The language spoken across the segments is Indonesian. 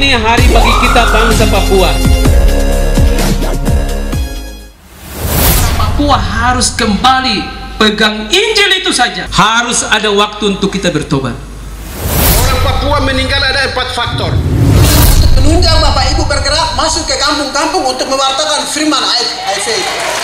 ini hari bagi kita bangsa Papua. Papua harus kembali pegang Injil itu saja. Harus ada waktu untuk kita bertobat. Orang Papua meninggal ada 4 faktor. Menunjang Bapak Ibu bergerak masuk ke kampung-kampung untuk mewartakan firman faith.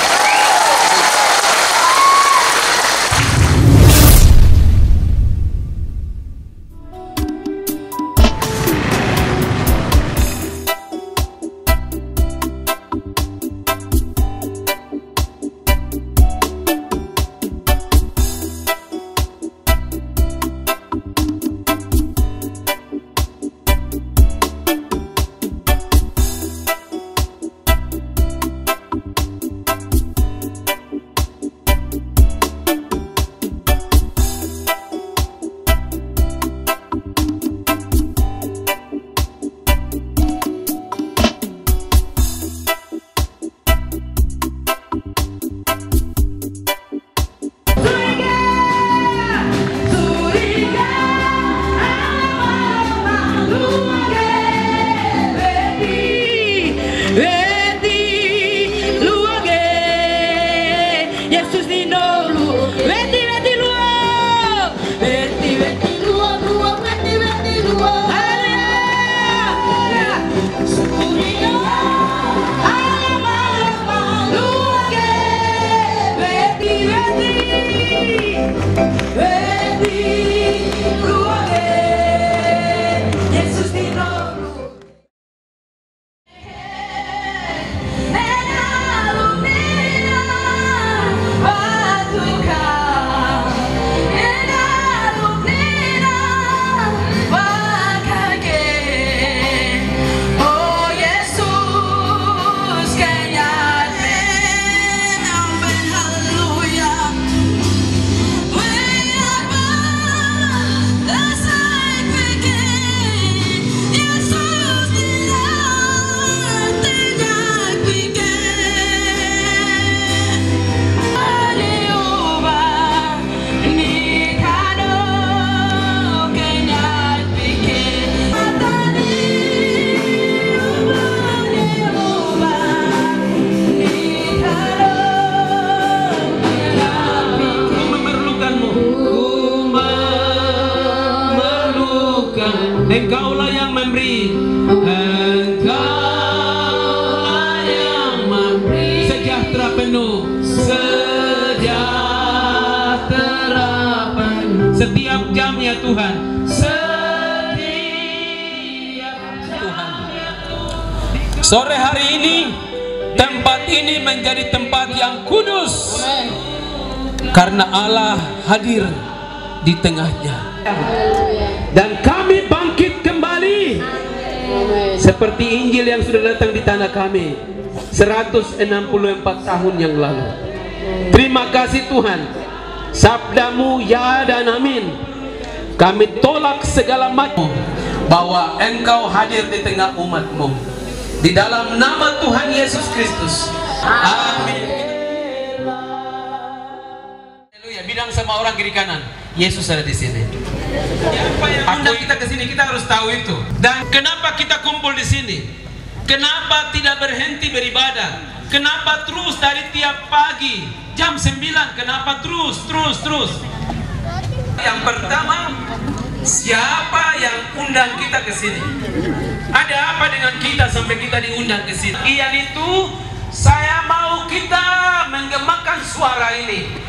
Engkaulah yang memberi, Engkaulah yang memberi sejahtera penuh, sejahtera penuh setiap jam ya Tuhan, setiap Tuhan. Sore hari ini tempat ini menjadi tempat yang kudus karena Allah hadir di tengahnya. Dan kami bangkit kembali seperti Injil yang sudah datang di tanah kami 164 tahun yang lalu. Terima kasih Tuhan, sabdamu ya dan amin. Kami tolak segala macam bahwa Engkau hadir di tengah umatmu. Di dalam nama Tuhan Yesus Kristus, amin. Haleluya. Bilang sama orang kiri kanan, Yesus ada di sini. Apa yang undang kita ke sini, kita harus tahu itu. Dan kenapa kita kumpul di sini? Kenapa tidak berhenti beribadah? Kenapa terus dari tiap pagi jam 9? Kenapa terus? Yang pertama, siapa yang undang kita ke sini? Ada apa dengan kita sampai kita diundang ke sini? Iyan itu, saya mau kita menggemakan suara ini.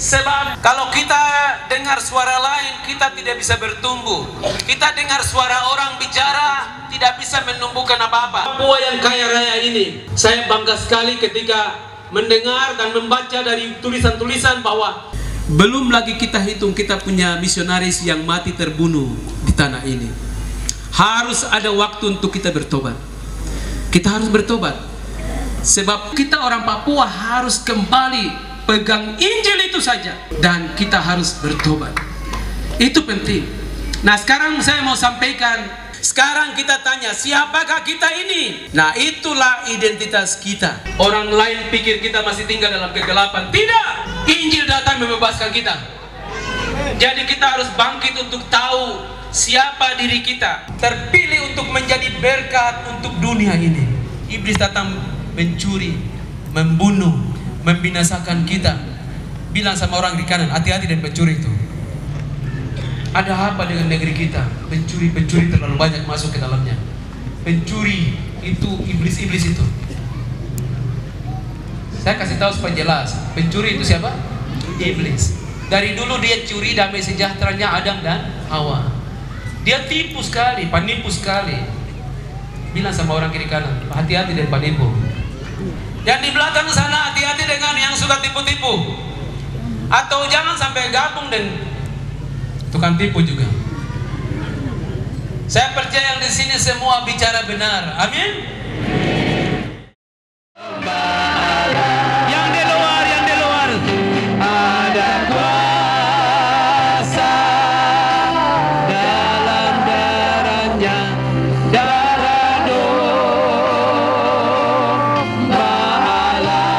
Sebab kalau kita dengar suara lain, kita tidak bisa bertumbuh. Kita dengar suara orang bicara, tidak bisa menumbuhkan apa-apa. Papua yang kaya raya ini, saya bangga sekali ketika mendengar dan membaca dari tulisan-tulisan bahwa belum lagi kita hitung kita punya misionaris yang mati terbunuh di tanah ini. Harus ada waktu untuk kita bertobat. Kita harus bertobat. Sebab kita orang Papua harus kembali pegang Injil itu saja, dan kita harus bertobat. Itu penting. Nah, sekarang saya mau sampaikan, sekarang kita tanya, siapakah kita ini? Nah, itulah identitas kita. Orang lain pikir kita masih tinggal dalam kegelapan. Tidak. Injil datang membebaskan kita. Jadi kita harus bangkit untuk tahu siapa diri kita. Terpilih untuk menjadi berkat untuk dunia ini. Iblis datang mencuri, membunuh, membinasakan kita. Bilang sama orang di kanan, hati-hati dan pencuri itu. Ada apa dengan negeri kita? Pencuri-pencuri terlalu banyak masuk ke dalamnya. Pencuri itu iblis-iblis itu. Saya kasih tahu supaya jelas. Pencuri itu siapa? Iblis. Dari dulu dia curi damai sejahteranya Adam dan Hawa. Dia tipu sekali, penipu sekali. Bilang sama orang kiri kanan, hati-hati dengan penipu. Yang di belakang sana hati-hati dengan yang suka tipu-tipu. Atau jangan sampai gabung dan tukang tipu juga. Saya percaya yang di sini semua bicara benar. Amin. Yang di luar ada kuasa dalam darahnya, darah domba Allah.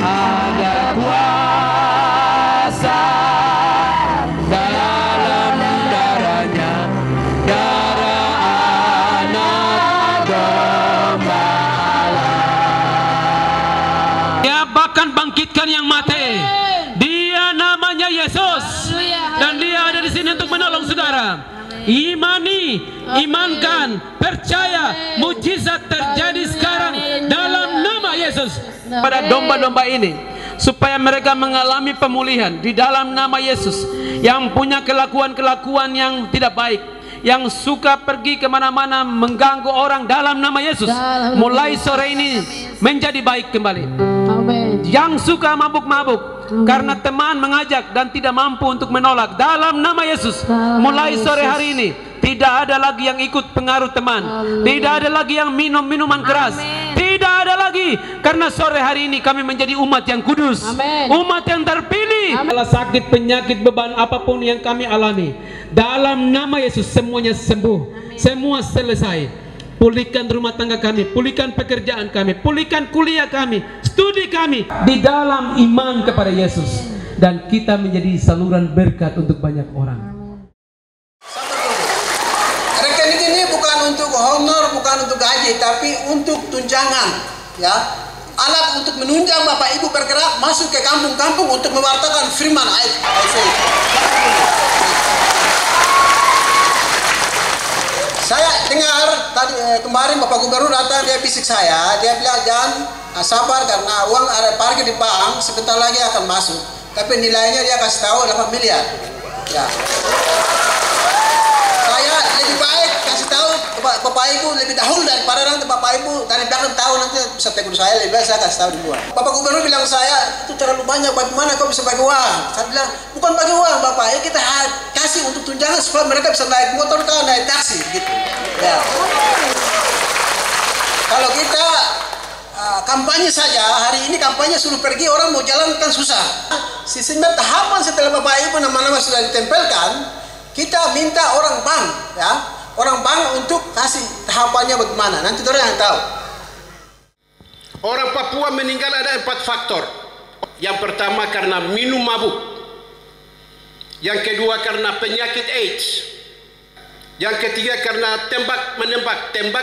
Ada kuasa dalam darahnya, darah anak domba Allah. Dia bahkan bangkitkan yang mati. Dia namanya Yesus. Dan dia ada di sini untuk menolong saudara. Imani, imankan, percaya, mujizat terjadi sekarang dalam nama Yesus pada domba-domba ini, supaya mereka mengalami pemulihan di dalam nama Yesus. Yang punya kelakuan-kelakuan yang tidak baik, yang suka pergi kemana-mana mengganggu orang, dalam nama Yesus mulai sore ini menjadi baik kembali. Yang suka mabuk-mabuk karena teman mengajak dan tidak mampu untuk menolak, dalam nama Yesus mulai sore hari ini tidak ada lagi yang ikut pengaruh teman, tidak ada lagi yang minum minuman keras, tidak ada lagi, karena sore hari ini kami menjadi umat yang kudus, umat yang terpilih. Kalau sakit, penyakit, beban apapun yang kami alami, dalam nama Yesus semuanya sembuh, semua selesai. Pulihkan rumah tangga kami, pulihkan pekerjaan kami, pulihkan kuliah kami, studi kami di dalam iman kepada Yesus, dan kita menjadi saluran berkat untuk banyak orang. Rekening ini bukan untuk honor, bukan untuk gaji, tapi untuk tunjangan, ya. Alat untuk menunjang Bapak Ibu bergerak masuk ke kampung-kampung untuk mewartakan firman ayat. Saya dengar tadi kemarin Bapak Gubernur datang, dia bisik saya, dia bilang jangan sabar karena uang ada parkir di bank, sebentar lagi akan masuk. Tapi nilainya dia kasih tahu 8 miliar. Ya. Saya lebih baik kasih tahu Bapak Ibu lebih dahulu daripada nanti Bapak Ibu dari belakang tahu, nanti bisa tegur saya, lebih baik saya kasih tahu duluan. Bapak Gubernur bilang saya itu terlalu banyak, bagaimana kau bisa bagi uang? Saya bilang bukan bagi uang Bapak, ya kita kasih untuk tunjangan supaya mereka bisa naik motor atau naik taksi gitu. Ya. Kalau kita kampanye saja, hari ini kampanye suruh pergi, orang mau jalan kan susah. Sistemnya tahapan setelah Bapak Ibu nama-nama sudah ditempelkan, kita minta orang bank, ya, orang bank untuk kasih tahapannya bagaimana. Nanti orang yang tahu. Orang Papua meninggal ada 4 faktor. Yang pertama karena minum mabuk. Yang kedua karena penyakit AIDS. Yang ketiga karena tembak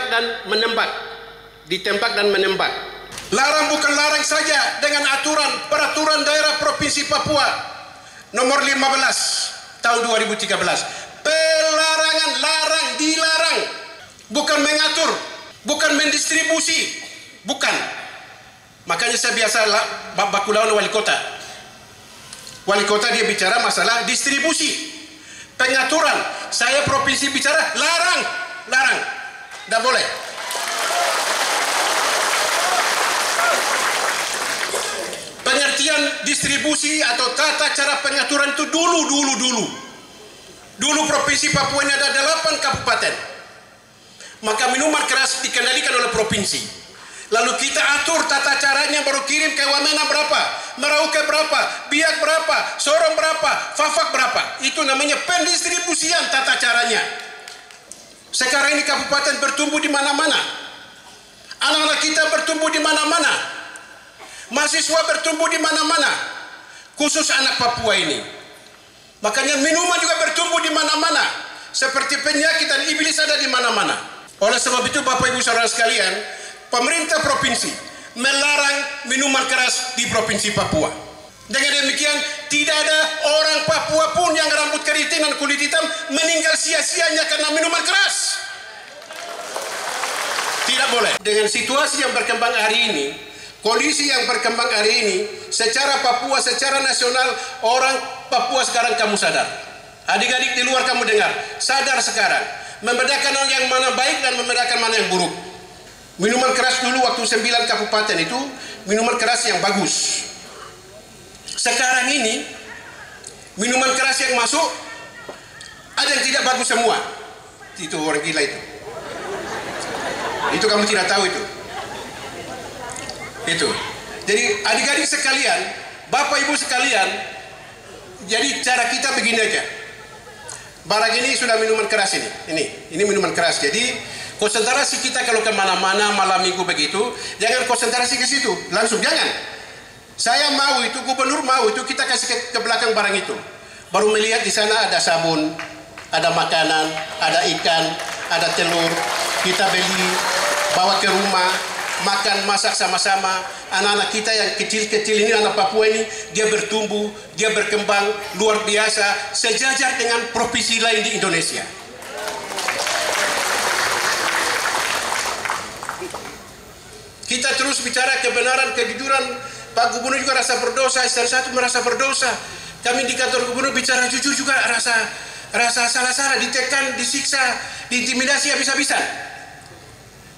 dan menembak. Ditembak dan menembak. Larang bukan larang saja dengan peraturan daerah Provinsi Papua nomor 15 tahun 2013. Pelarangan, larang, dilarang. Bukan mengatur, bukan mendistribusi, bukan. Makanya saya biasa baku lawan wali kota. Wali kota dia bicara masalah distribusi, pengaturan. Saya provinsi bicara larang, tidak boleh. Pengertian distribusi atau tata cara pengaturan itu dulu provinsi Papua ini ada 8 kabupaten. Maka minuman keras dikendalikan oleh provinsi. Lalu kita atur tata caranya, baru kirim ke Wamena berapa, Merauke berapa, Biak berapa, Sorong berapa, Fafak berapa. Itu namanya pendistribusian tata caranya. Sekarang ini kabupaten bertumbuh di mana-mana. Anak-anak kita bertumbuh di mana-mana. Mahasiswa bertumbuh di mana-mana. Khusus anak Papua ini. Makanya minuman juga bertumbuh di mana-mana. Seperti penyakit dan iblis ada di mana-mana. Oleh sebab itu Bapak Ibu Saudara sekalian, pemerintah provinsi melarang minuman keras di Provinsi Papua. Dengan demikian, tidak ada orang Papua pun yang rambut keriting dan kulit hitam meninggal sia-sianya karena minuman keras. Tidak boleh. Dengan situasi yang berkembang hari ini, kondisi yang berkembang hari ini, secara Papua, secara nasional, orang Papua sekarang kamu sadar. Adik-adik di luar kamu dengar, sadar sekarang. Membedakan yang mana baik dan membedakan mana yang buruk. Minuman keras dulu waktu 9 kabupaten itu, minuman keras yang bagus. Sekarang ini, minuman keras yang masuk, ada yang tidak bagus semua. Itu orang gila itu. Itu kamu tidak tahu itu. Itu. Jadi adik-adik sekalian, Bapak Ibu sekalian, jadi cara kita begini aja. Barang ini sudah minuman keras ini. Ini minuman keras. Jadi konsentrasi kita kalau kemana-mana malam minggu begitu, jangan konsentrasi ke situ. Langsung jangan. Saya mau itu, gubernur mau itu, kita kasih ke belakang barang itu. Baru melihat di sana ada sabun, ada makanan, ada ikan, ada telur. Kita beli, bawa ke rumah, makan, masak sama-sama. Anak-anak kita yang kecil-kecil ini, anak Papua ini, dia bertumbuh, dia berkembang luar biasa, sejajar dengan provinsi lain di Indonesia. Kita terus bicara kebenaran, kejujuran. Pak Gubernur juga rasa berdosa, istri satu merasa berdosa. Kami di kantor Gubernur bicara jujur juga rasa salah-salah, ditekan, disiksa, diintimidasi habis-habisan.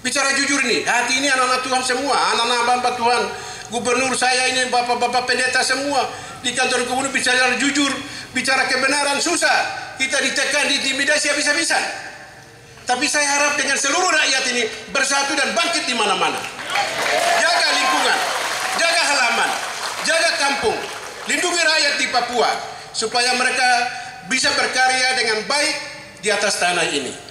Bicara jujur nih, hati ini anak-anak Tuhan semua, anak-anak hamba Tuhan. Gubernur saya ini, bapak-bapak pendeta semua di kantor Gubernur bicara jujur, bicara kebenaran, susah. Kita ditekan, diintimidasi habis-habisan. Tapi saya harap dengan seluruh rakyat ini bersatu dan bangkit di mana-mana. Jaga lingkungan, jaga halaman, jaga kampung, lindungi rakyat di Papua supaya mereka bisa berkarya dengan baik di atas tanah ini.